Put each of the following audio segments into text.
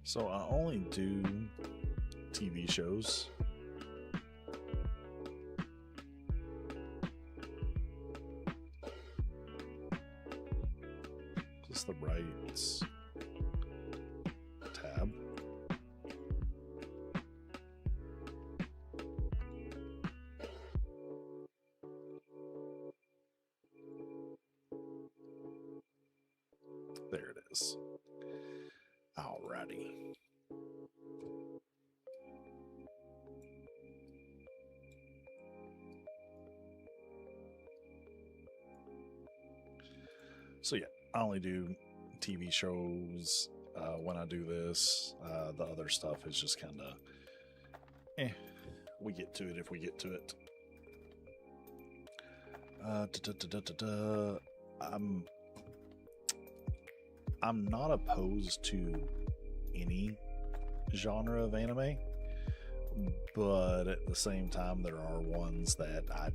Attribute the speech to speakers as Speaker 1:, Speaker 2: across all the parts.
Speaker 1: So I only do TV shows. Just the rights tab. There it is. Alrighty. So yeah, I only do TV shows when I do this. The other stuff is just kind of, we get to it if we get to it. I'm not opposed to any genre of anime, but at the same time, there are ones that I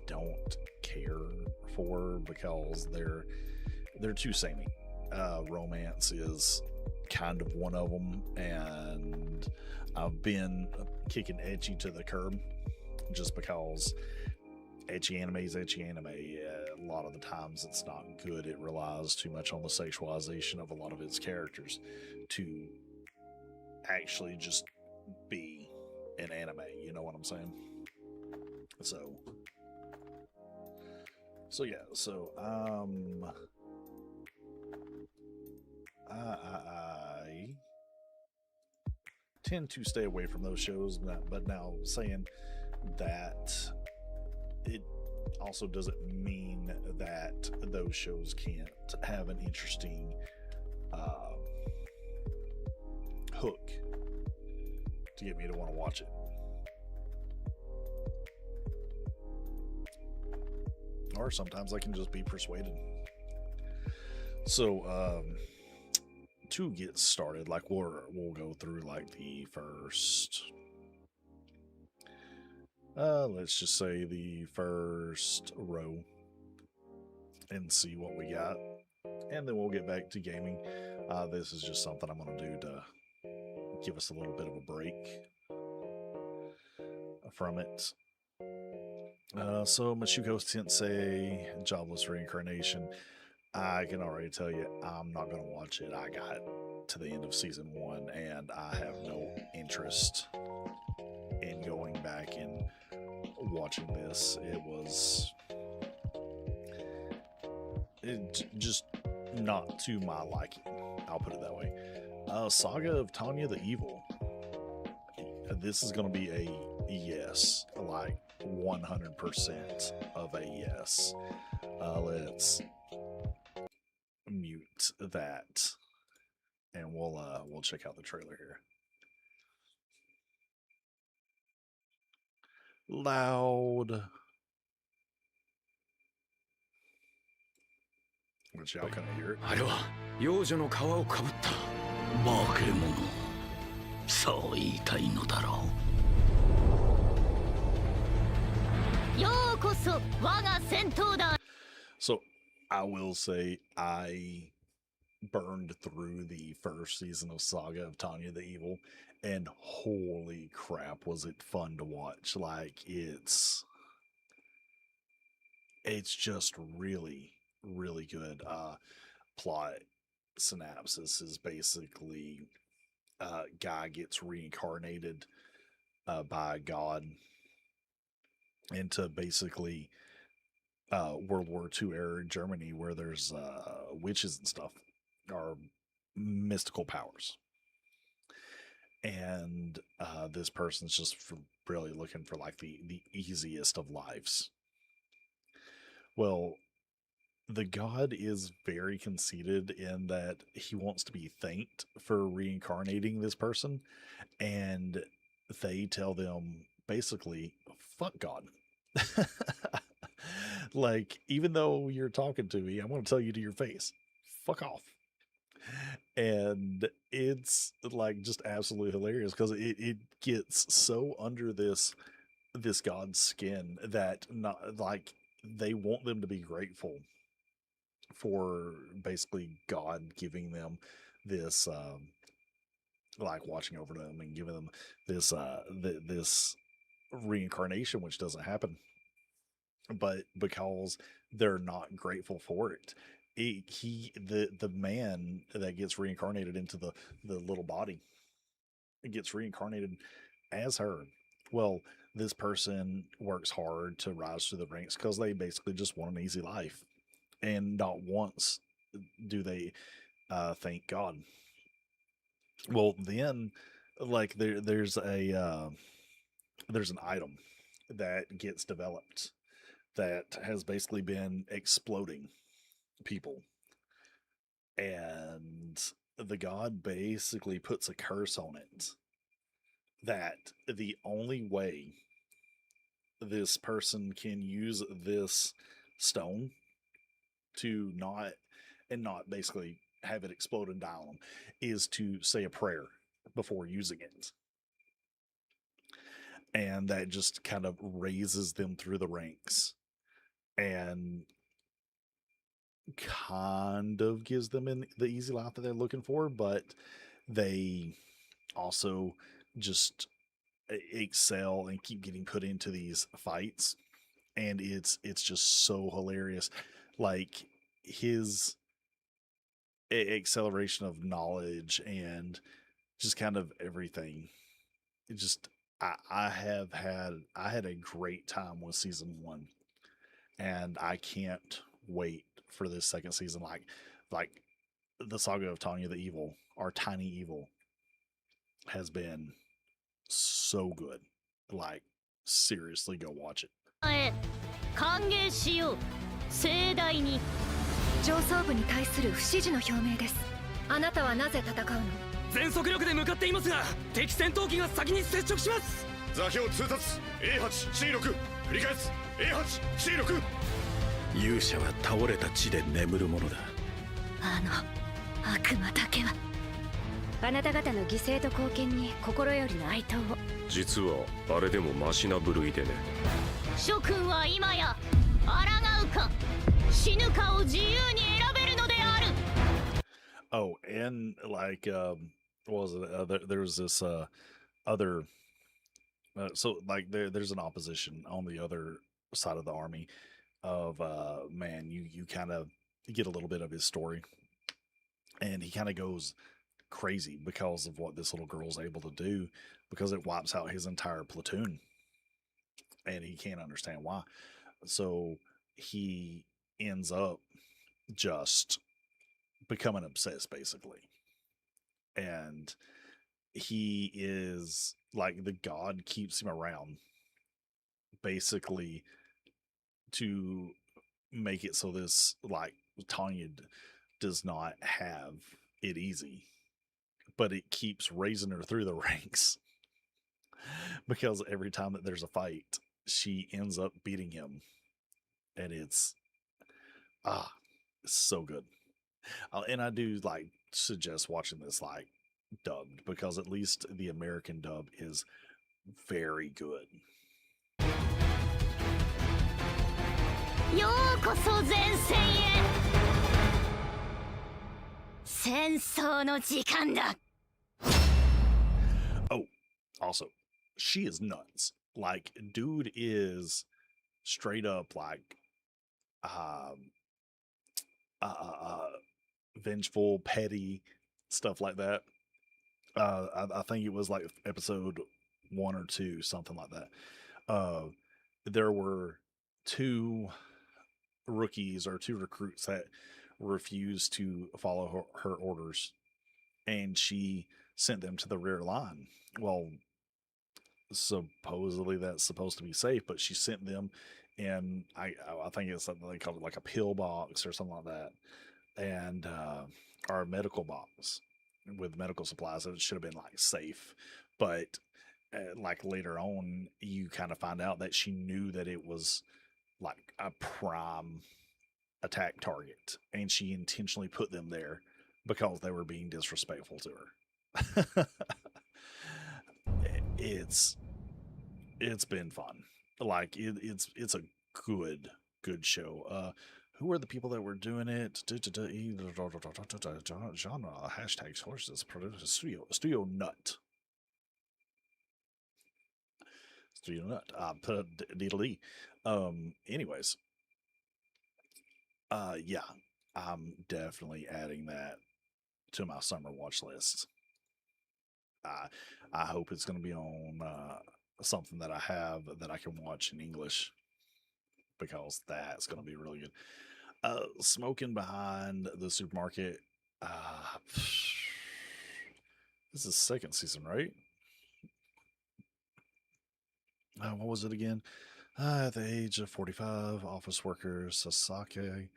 Speaker 1: don't care for because they're too samey. Romance is kind of one of them, and I've been kicking ecchi to the curb just because ecchi anime is ecchi anime. A lot of the times it's not good. It relies too much on the sexualization of a lot of its characters to actually just be an anime. You know what I'm saying? So yeah. So I tend to stay away from those shows, but now saying that, it also doesn't mean that those shows can't have an interesting hook to get me to want to watch it. Or sometimes I can just be persuaded. So to get started, like we'll go through like the first, let's just say the first row and see what we got, and then we'll get back to gaming. This is just something I'm going to do to give us a little bit of a break from it. So Mushoku Tensei, Jobless Reincarnation. I can already tell you I'm not going to watch it. I got to the end of season 1 and I have no interest in going back and watching this. It just not to my liking. I'll put it that way. Saga of Tanya the Evil. This is going to be a yes, like 100% of a yes. Let's mute that, and we'll check out the trailer here. Loud. Which y'all kind of hear it.
Speaker 2: あれは幼女の皮をかぶった化け物。そう言いたいのだろう。ようこそ我が戦闘団。
Speaker 1: So I will say I burned through the first season of Saga of Tanya the Evil, and holy crap, was it fun to watch. Like it's just really good. Plot synopsis is basically guy gets reincarnated by God into basically World War II era Germany, where there's witches and stuff, or mystical powers, and this person's just really looking for like the easiest of lives. Well, the god is very conceited in that he wants to be thanked for reincarnating this person, and they tell them basically, fuck God. Like, even though you're talking to me, I'm going to tell you to your face, fuck off. And it's like just absolutely hilarious because it gets so under this god's skin that not like they want them to be grateful for basically God giving them this, like watching over them and giving them this, this reincarnation, which doesn't happen, but because they're not grateful for it. The man that gets reincarnated into the little body gets reincarnated as her. Well, this person works hard to rise through the ranks because they basically just want an easy life, and not once do they thank God. Well, then, like there's an item that gets developed that has basically been exploding people, and the god basically puts a curse on it that the only way this person can use this stone to not basically have it explode and die on them is to say a prayer before using it. And that just kind of raises them through the ranks and kind of gives them the easy life that they're looking for, but they also just excel and keep getting put into these fights, and it's just so hilarious. Like his acceleration of knowledge and just kind of everything. It just I had a great time with season 1, and I can't wait for this second season. Like the Saga of Tanya the Evil, our tiny evil, has been so good. Like seriously, go watch it.
Speaker 3: 歓迎しよう盛大に
Speaker 4: 上層部に対する不支持の表明です。あなたはなぜ戦うの？
Speaker 5: 全速力で向かっていますが敵戦闘機が先に接触します。
Speaker 6: 座標通達 A8C6 繰り返す A8C6
Speaker 2: 勇者は倒れた地で眠るものだ。
Speaker 4: あの悪魔だけはあなた方の犠牲と貢献に心よりの哀悼を。
Speaker 6: 実はあれでもマシな部類でね。
Speaker 3: 諸君は今や抗うか死ぬかを自由に選べるのである。
Speaker 1: Oh, and like what was it? There was this other so like there's an opposition on the other side of the army of man, you kind of get a little bit of his story, and he kind of goes crazy because of what this little girl's able to do, because it wipes out his entire platoon, and he can't understand why. So he ends up just becoming obsessed basically, and he is like the god keeps him around basically to make it so this like Tanya does not have it easy, but it keeps raising her through the ranks because every time that there's a fight she ends up beating him, and it's so good. And I do like suggest watching this like dubbed, because at least the American dub is very good.
Speaker 3: ようこそ前線へ。戦争の時間だ。
Speaker 1: Oh, also, she is nuts. Like, dude is straight up like vengeful, petty, stuff like that. I think it was like episode 1 or 2, something like that. There were 2 rookies or 2 recruits that refused to follow her orders, and she sent them to the rear line. Well, supposedly that's supposed to be safe, but she sent them in, I think it's something they call it like a pill box or something like that, and our medical box with medical supplies. It should have been like safe, but like later on you kind of find out that she knew that it was like a prime attack target, and she intentionally put them there because they were being disrespectful to her. It's been fun. Like it's a good show. Who are the people that were doing it? Genre hashtag sources producer Studio Nut. Studio Nut. Diddle-dee. Anyways. Yeah. I'm definitely adding that to my summer watch list. I hope it's going to be on something that I have that I can watch in English, because that's going to be really good. Smoking behind the supermarket. This is second season, right? What was it again? At the age of 45, office worker Sasaki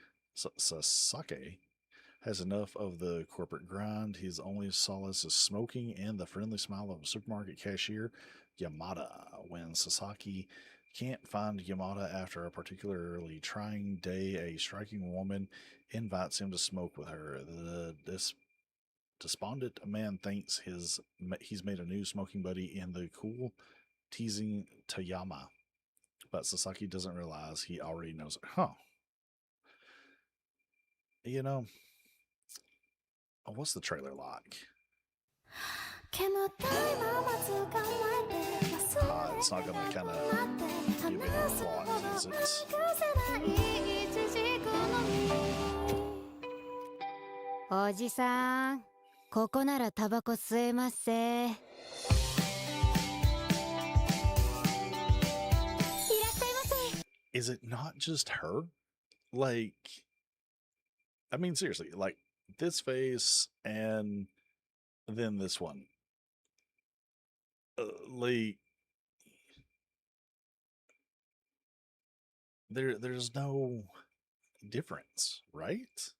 Speaker 1: has enough of the corporate grind. His only solace is smoking and the friendly smile of a supermarket cashier, Yamada. When Sasaki can't find Yamada after a particularly trying day, a striking woman invites him to smoke with her. The despondent man thinks he's made a new smoking buddy in the cool, teasing Tayama. But Sasaki doesn't realize he already knows it. Huh. You know, what's the trailer like? It's not gonna kind of give it a plot, is it? Is it not just her? Like, I mean, seriously, like this face and then this one. Like, there's no difference, right?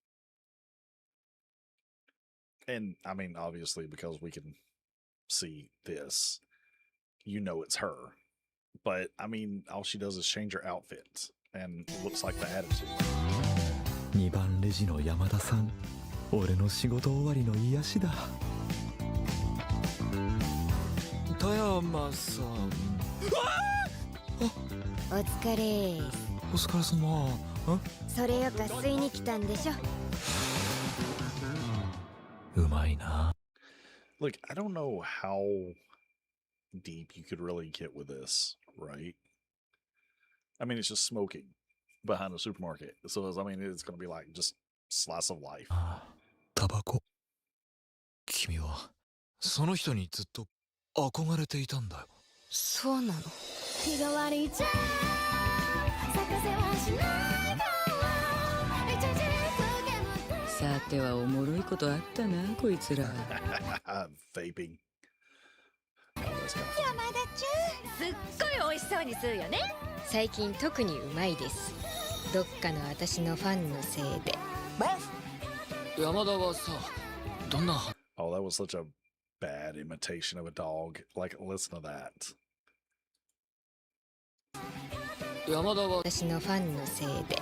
Speaker 1: And I mean, obviously, because we can see this, you know it's her. But I mean, all she does is change her outfit and looks like the attitude.
Speaker 7: 2番レジの山田さん、俺の仕事終わりの癒しだ。田山さん。
Speaker 4: お疲れ。
Speaker 7: お疲れ様。
Speaker 4: それよか吸いに来たんでしょ。
Speaker 7: うまいな。
Speaker 1: Look, I don't know how deep you could really get with this, right? I mean, it's just smoking behind a supermarket. So, I mean, it's going to be like just slice of life.
Speaker 7: タバコ。君はその人にずっと憧れていたんだよ。
Speaker 4: そうなの。
Speaker 3: 日替わりじゃ咲かせはしないから一時
Speaker 8: さてはおもろいことあったなこいつら。
Speaker 1: Vaping.
Speaker 4: 山田ちゅすっごい美味しそうに吸うよね。最近特にうまいです。どっかの私のファンのせいで。
Speaker 7: 山田はさ、どんな。
Speaker 1: Oh, that was such a bad imitation of a dog. Like, listen to that.
Speaker 7: 山田は
Speaker 4: 私のファンのせいで。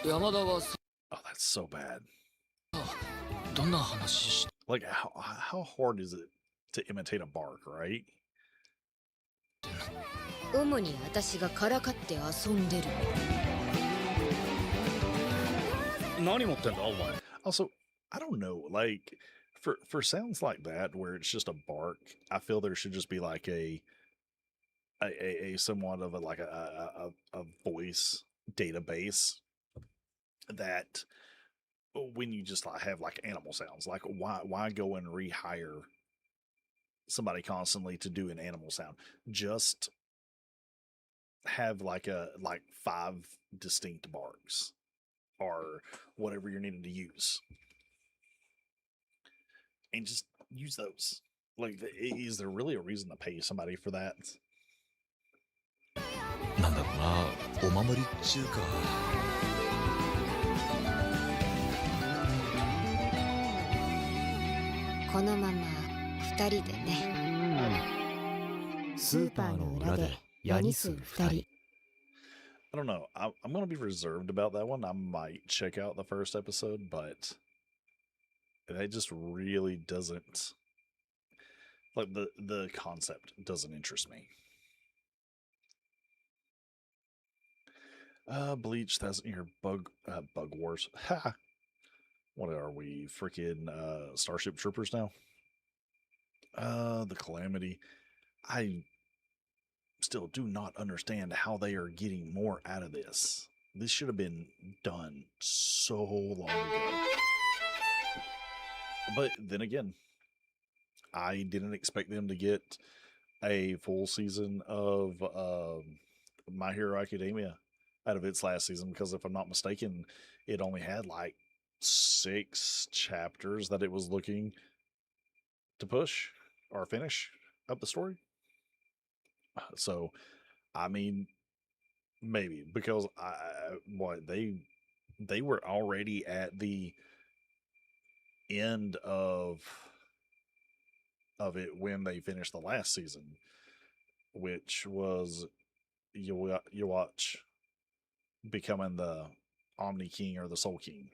Speaker 7: 山田はさ。
Speaker 1: Oh, that's so bad.
Speaker 7: どんな話し。
Speaker 1: Like, how hard is it to imitate a bark, right?
Speaker 4: 主に私がからかって遊んでる。
Speaker 6: 何持ってんだお前。
Speaker 1: Also, I don't know, like for sounds like that where it's just a bark, I feel there should just be like a somewhat of a voice database that when you just have like animal sounds, like why go and rehire somebody constantly to do an animal sound? Just have like 5 distinct barks or whatever you're needing to use, and just use those. Like, is there really a reason to pay somebody for that?
Speaker 7: なんだろうな、お守りっちゅうか。
Speaker 4: このまま2人でね。スーパーの裏でヤニ数2人。
Speaker 1: I don't know. I'm going to be reserved about that one. I might check out the first episode, but that just really doesn't, like, the concept doesn't interest me. Bleach, 1,000 Year Bug Wars. Ha! What are we, freaking Starship Troopers now? The Calamity. I still do not understand how they are getting more out of this. This should have been done so long ago. But then again, I didn't expect them to get a full season of My Hero Academia out of its last season, because if I'm not mistaken, it only had like 6 chapters that it was looking to push or finish up the story. So, I mean, maybe because what they were already at the end of it when they finished the last season, which was you watch becoming the Omni King or the Soul King.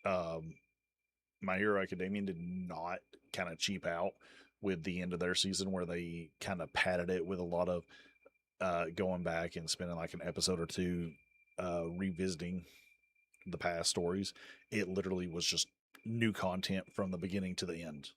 Speaker 1: Um, My Hero Academia did not kind of cheap out with the end of their season, where they kind of padded it with a lot of going back and spending like an episode or two revisiting the past stories. It literally was just new content from the beginning to the end.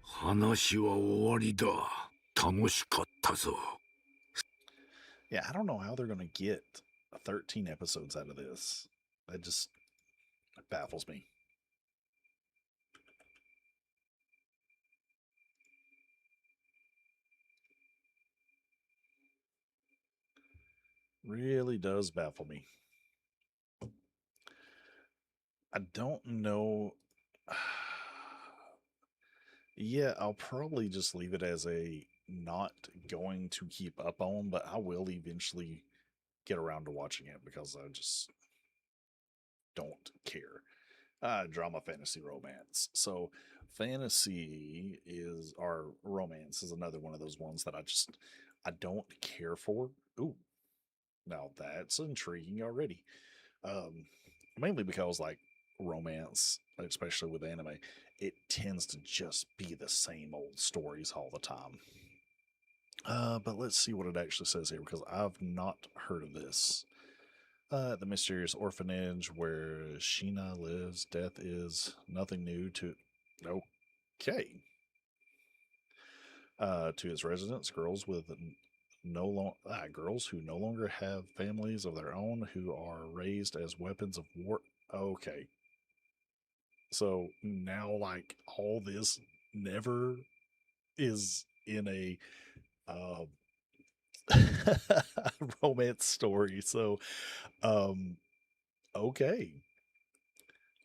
Speaker 2: 話は終わりだ。楽しかったぞ。
Speaker 1: Yeah, I don't know how they're going to get 13 episodes out of this. That just baffles me. Really does baffle me. I don't know. Yeah, I'll probably just leave it as a not going to keep up on, but I will eventually get around to watching it because I just don't care. Drama, fantasy, romance. So, fantasy is, or romance is another one of those ones that I don't care for. Ooh, now that's intriguing already. Um, Mainly because like romance, especially with anime, it tends to just be the same old stories all the time. But let's see what it actually says here, because I've not heard of this. The mysterious orphanage where Sheena lives, death is nothing new to. Okay. To its residents, girls who no longer have families of their own, who are raised as weapons of war. Okay. So now, like, all this never is in a uh, romance story. So, um, okay.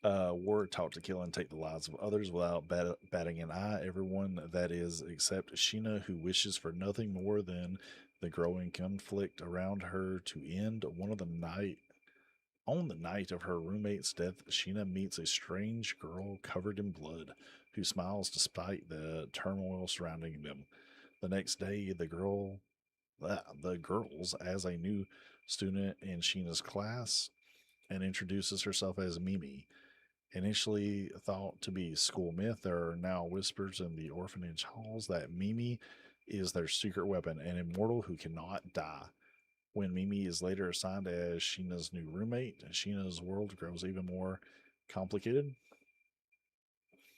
Speaker 1: War taught to kill and take the lives of others without batting an eye. Everyone, that is, except Sheena, who wishes for nothing more than the growing conflict around her to end. On the night of her roommate's death, Sheena meets a strange girl covered in blood who smiles despite the turmoil surrounding them. The next day, the girls, as a new student in Sheena's class, and introduces herself as Mimi. Initially thought to be school myth, there are now whispers in the orphanage halls that Mimi is their secret weapon, an immortal who cannot die. When Mimi is later assigned as Sheena's new roommate, Sheena's world grows even more complicated.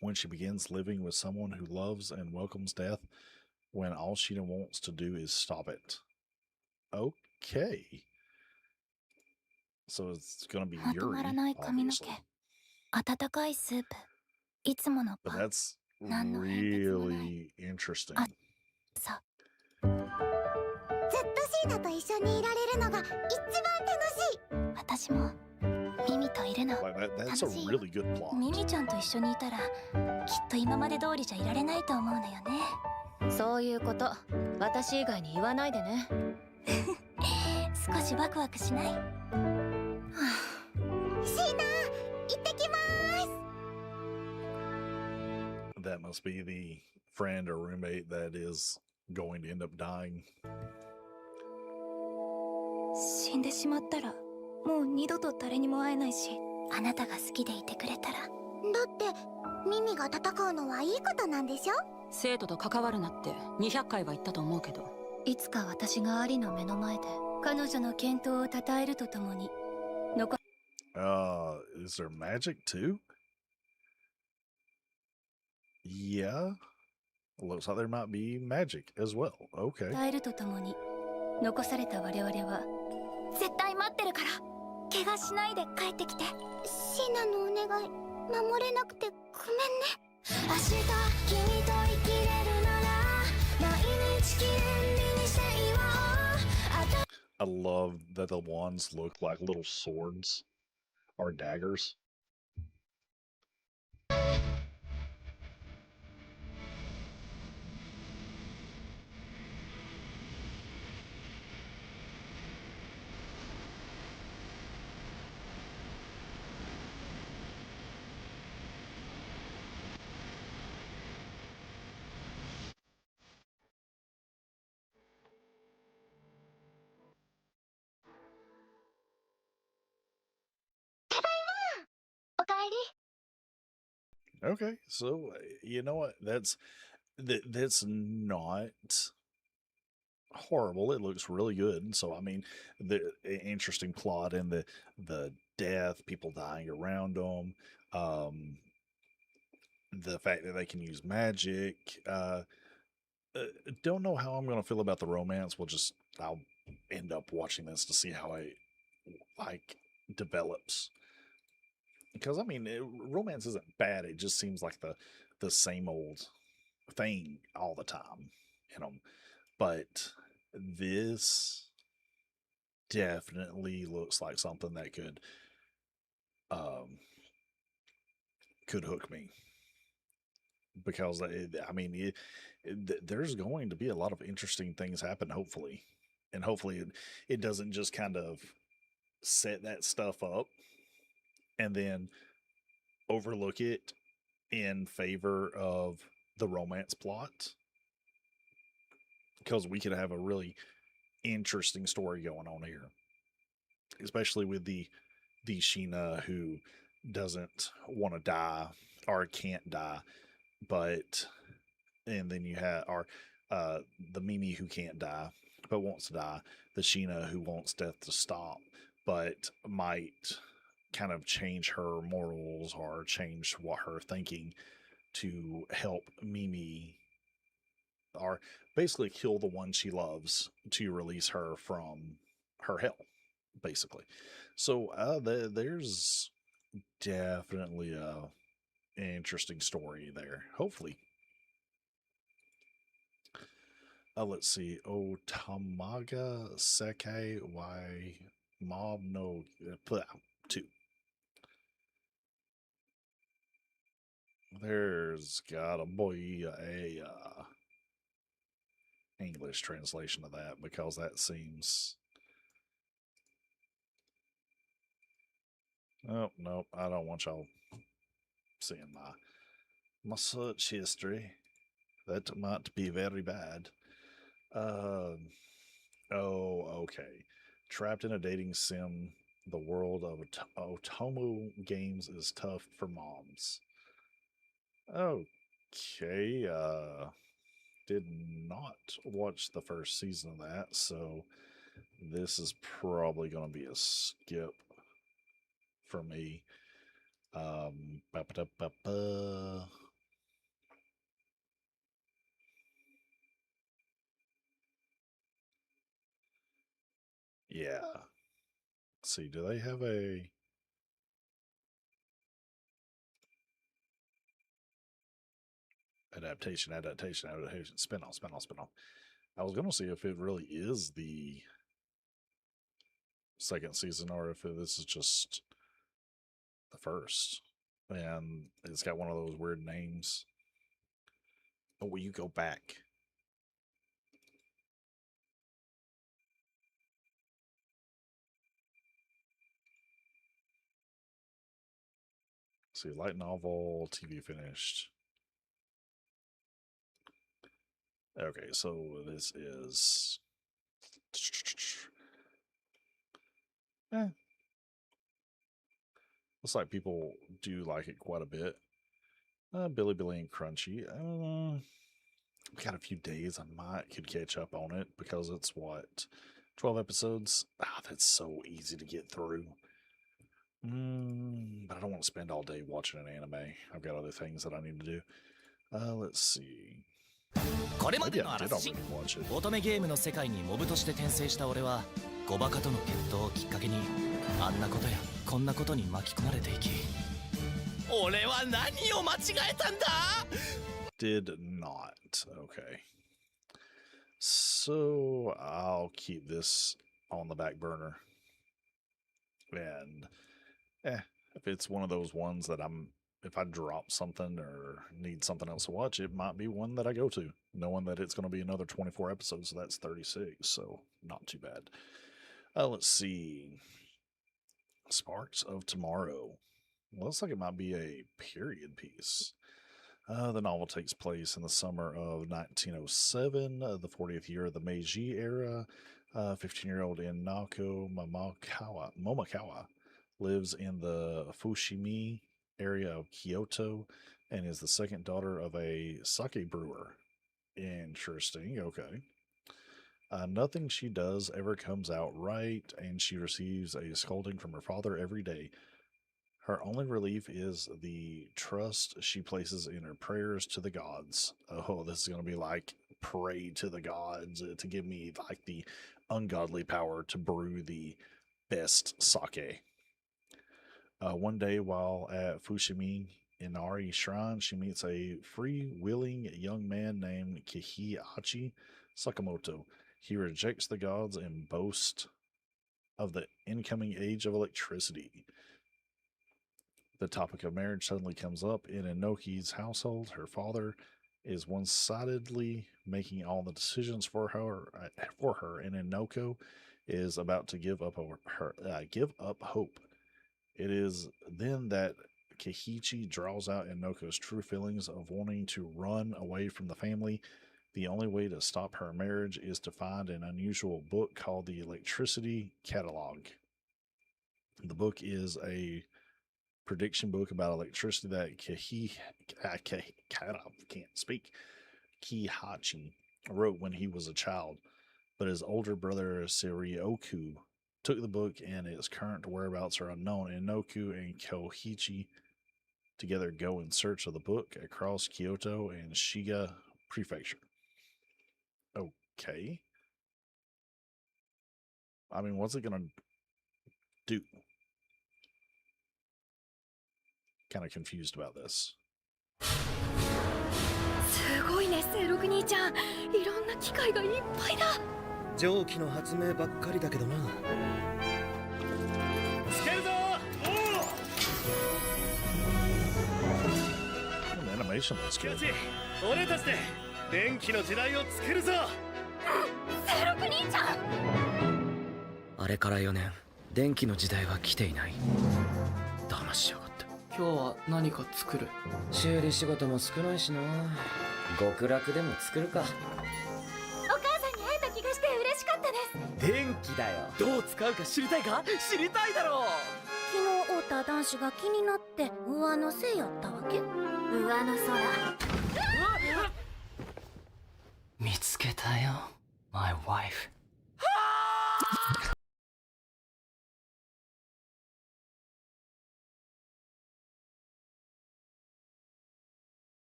Speaker 1: When she begins living with someone who loves and welcomes death, when all Sheena wants to do is stop it. Okay. So it's going to be Yuri, obviously. But that's really interesting.
Speaker 3: ずっとシーナと一緒にいられるのが一番楽しい。私もミミといるの
Speaker 1: Like
Speaker 3: 楽
Speaker 1: that's a
Speaker 3: しいよ。
Speaker 1: really good plot.
Speaker 3: ミミちゃんと一緒にいたらきっと今まで通りじゃいられないと思うのよね。
Speaker 4: そういうこと私以外に言わないでね。
Speaker 3: 少しワクワクしない？はあ、シーナ、行ってきます。
Speaker 1: That must be the friend or roommate that is going to end up dying.
Speaker 3: 死んでしまったらもう二度と誰にも会えないし、あなたが好きでいてくれたら。だってミミが戦うのはいいことなんでしょ？
Speaker 8: 生徒と関わるなって200回は言ったと思うけど、
Speaker 3: いつか私がアリの目の前で彼女の健闘を称えるとともに
Speaker 1: Is there magic too? Yeah. Looks like there might be magic as well. Okay.
Speaker 3: 称えるとともに残された我々は絶対待ってるから、怪我しないで帰ってきて。シナのお願い守れなくてごめんね。明日君と生きれるなら毎日記念日にして言おう。
Speaker 1: I love that the wands look like little swords or daggers. Okay, so you know what? That's not horrible. It looks really good. So I mean, the interesting plot and the death, people dying around them, the fact that they can use magic. Don't know how I'm gonna feel about the romance. I'll end up watching this to see how it develops. Because I mean, romance isn't bad. It just seems like the same old thing all the time, you know. But this definitely looks like something that could hook me. Because I mean, there's going to be a lot of interesting things happen. Hopefully, and hopefully it doesn't just kind of set that stuff up and then overlook it in favor of the romance plot, because we could have a really interesting story going on here, especially with the Sheena who doesn't want to die or can't die, but and then you have the Mimi who can't die but wants to die, the Sheena who wants death to stop but might kind of change her morals or change what her thinking to help Mimi, or basically kill the one she loves to release her from her hell, basically. So there's definitely a interesting story there, hopefully. Let's see. Oh, Tamaga Sekai Wai Mob no put out 2. There's gotta be a English translation of that because that seems. Oh nope, I don't want y'all seeing my search history. That might be very bad. Oh, okay. Trapped in a dating sim, the world of Otomo games is tough for moms. Okay, did not watch the first season of that, so this is probably going to be a skip for me. Ba-ba-da-ba-ba. Yeah. Let's see, do they have a adaptation, spin-off. I was going to see if it really is the second season or if this is just the first. And it's got one of those weird names. Oh, will you go back? See, light novel, TV finished. Okay, so this is. Looks like people do like it quite a bit. Billy and Crunchy. We got a few days. I could catch up on it because it's what 12 episodes. That's so easy to get through. But I don't want to spend all day watching an anime. I've got other things that I need to do. Let's see.
Speaker 5: これまで
Speaker 1: Maybe
Speaker 5: の
Speaker 1: I
Speaker 5: あら
Speaker 1: did
Speaker 5: すじ
Speaker 1: already watch it.
Speaker 5: 乙女ゲームの世界にモブとして転生した俺はゴバカとの決闘をきっかけにあんなことやこんなことに巻き込まれていき俺は何を間違えたんだ
Speaker 1: Did not. Okay. So I'll keep this on the back burner. And if it's one of those ones that if I drop something or need something else to watch, it might be one that I go to, knowing that it's going to be another 24 episodes, so that's 36, so not too bad. Let's see. Sparks of Tomorrow. Looks like it might be a period piece. The novel takes place in the summer of 1907, the 40th year of the Meiji era. 15-year-old Inako Momakawa lives in the Fushimi area of Kyoto and is the second daughter of a sake brewer. Interesting, okay. Nothing she does ever comes out right, and she receives a scolding from her father every day. Her only relief is the trust she places in her prayers to the gods. Oh, this is going to be like pray to the gods to give me like the ungodly power to brew the best sake. One day while at Fushimi Inari Shrine, she meets a free-willing young man named Kihiachi Sakamoto. He rejects the gods and boasts of the incoming age of electricity. The topic of marriage suddenly comes up in Inoki's household. Her father is one-sidedly making all the decisions for her, and Inoko is about to give up hope. It is then that Kihichi draws out Inoko's true feelings of wanting to run away from the family. The only way to stop her marriage is to find an unusual book called the Electricity Catalog. The book is a prediction book about electricity that Kihachi wrote when he was a child, but his older brother Suryoku took the book and its current whereabouts are unknown. Inoku and Kohichi together go in search of the book across Kyoto and Shiga Prefecture. Okay. I mean, what's it gonna do? Kind of confused about this.
Speaker 4: すごいね、セログ兄ちゃん。いろんな機械がいっぱいだ。
Speaker 5: 蒸気の発明ばっかりだけどな。つけるぞ。
Speaker 1: An animation looks
Speaker 6: キャ
Speaker 1: good.
Speaker 6: チ俺たちで電気の時代を作るぞ。
Speaker 3: 清六兄ちゃん。
Speaker 2: あれから4年電気の時代は来ていない。騙しやがって。
Speaker 9: 今日は何か作る？
Speaker 2: 修理仕事も少ないしな。極楽でも作るか。
Speaker 3: お母さんに会えた気がして嬉しかったです。
Speaker 2: 電気だよ。どう使うか知りたいか？知りたいだろう。
Speaker 3: 昨日会った男子が気になって上乗せやったわけ。上の空。
Speaker 2: 見つけたよ My wife。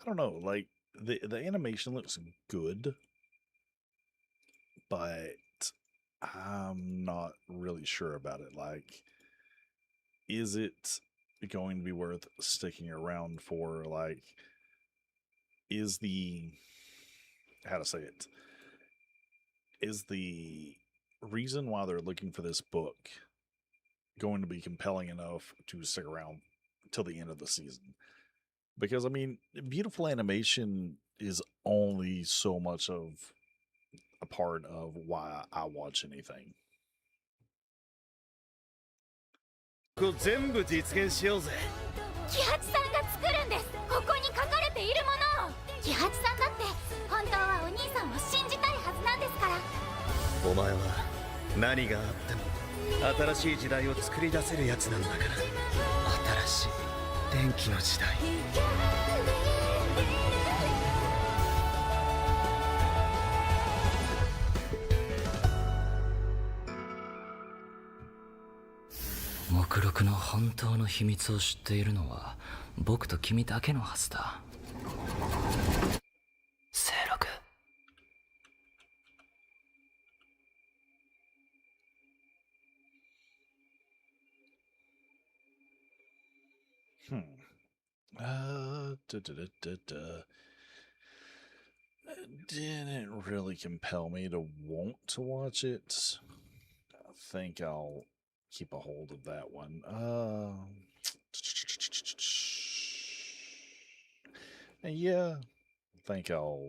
Speaker 1: I don't know, like the animation looks good, but I'm not really sure about it. Like, is it going to be worth sticking around for? Like, is the how to say it? Is the reason why they're looking for this book going to be compelling enough to stick around till the end of the season? Because I mean, beautiful animation is only so much of a part of why I watch anything.
Speaker 6: 全部実現しようぜ。
Speaker 3: 喜八さんが作るんです。ここに書かれているものを。喜八さんだって本当はお兄さんを信じたいはずなんですから。
Speaker 6: お前は何があっても新しい時代を作り出せるやつなんだから。
Speaker 2: 新しい電気の時代。目録の本当の秘密を知っているのは僕と君だけのはずだ。清六。
Speaker 1: Da, da, da, da, da. It didn't really compel me to want to watch it. I think I'll keep a hold of that one. Yeah, I think I'll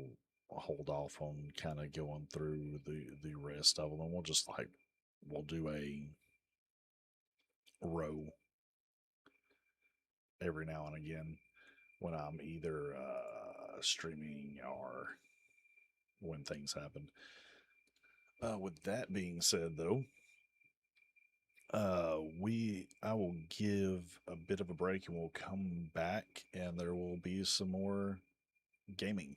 Speaker 1: hold off on kind of going through the rest of them, and we'll do a row every now and again when I'm either streaming or when things happen. With that being said, though, I will give a bit of a break and we'll come back and there will be some more gaming.